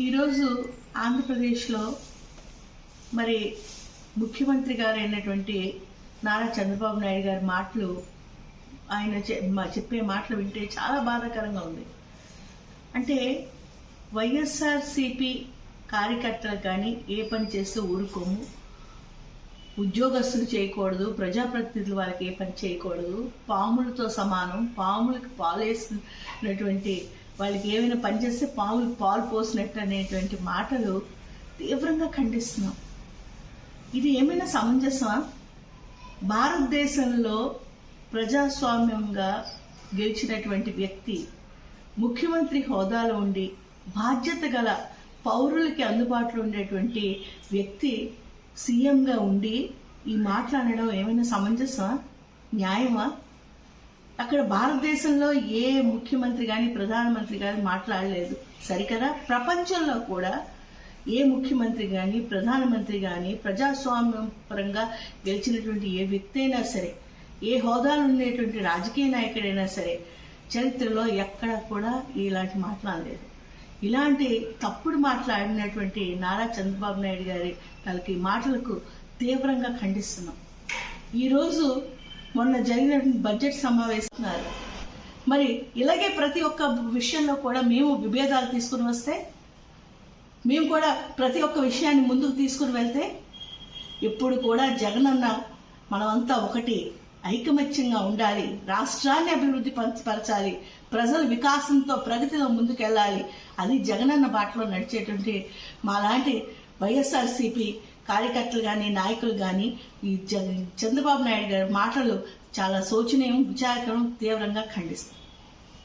ఈరోజు ఆంధ్రప్రదేశ్లో మరి ముఖ్యమంత్రి గారు అయినటువంటి నారా చంద్రబాబు నాయుడు గారి మాటలు ఆయన చెప్పే మాటలు వింటే చాలా బాధాకరంగా ఉంది. అంటే వైఎస్ఆర్సీపీ కార్యకర్తలకు కానీ ఏ పని చేస్తే ఊరుకోము, ఉద్యోగస్తులు చేయకూడదు, ప్రజాప్రతినిధులు వాళ్ళకి ఏ పని చేయకూడదు, పాములతో సమానం, పాములకు పాలు వేసినటువంటి వాళ్ళకి ఏమైనా పని చేస్తే పాములకు పాలు పోసినట్టు అనేటువంటి మాటలు తీవ్రంగా ఖండిస్తున్నాం. ఇది ఏమైనా సమంజసమా? భారతదేశంలో ప్రజాస్వామ్యంగా గెలిచినటువంటి వ్యక్తి ముఖ్యమంత్రి హోదాలో ఉండి బాధ్యత గల పౌరులకి అందుబాటులో ఉండేటువంటి వ్యక్తి సీఎంగా ఉండి ఈ మాట్లాడడం ఏమైనా సమంజసమా, న్యాయమా? అక్కడ భారతదేశంలో ఏ ముఖ్యమంత్రి కానీ ప్రధానమంత్రి కానీ మాట్లాడలేదు, సరికదా? ప్రపంచంలో కూడా ఏ ముఖ్యమంత్రి కానీ ప్రధానమంత్రి కానీ ప్రజాస్వామ్యం పరంగా గెలిచినటువంటి ఏ వ్యక్తి అయినా సరే, ఏ హోదాలో ఉండేటువంటి రాజకీయ నాయకుడైనా సరే చరిత్రలో ఎక్కడ కూడా ఇలాంటి మాట్లాడలేదు. ఇలాంటి తప్పుడు మాట్లాడినటువంటి నారా చంద్రబాబు నాయుడు గారి వాళ్ళకి మాటలకు తీవ్రంగా ఖండిస్తున్నాం. ఈరోజు మొన్న జరిగినటువంటి బడ్జెట్ సమావేశం మరి ఇలాగే ప్రతి ఒక్క విషయంలో కూడా మేము విభేదాలు తీసుకుని వస్తే, మేము కూడా ప్రతి ఒక్క విషయాన్ని ముందుకు తీసుకుని వెళ్తే, ఇప్పుడు కూడా జగనన్న మనమంతా ఒకటి ఐకమత్యంగా ఉండాలి, రాష్ట్రాన్ని అభివృద్ధి పరచాలి, ప్రజల వికాసంతో ప్రగతిలో ముందుకెళ్ళాలి, అది జగనన్న బాటలో నడిచేటువంటి మాలాంటి వైఎస్ఆర్సీపీ కార్యకర్తలు కానీ నాయకులు కానీ ఈ చంద్రబాబు నాయుడు గారి మాటలు చాలా శోచనీయం, విచారకరం, తీవ్రంగా ఖండిస్తాం.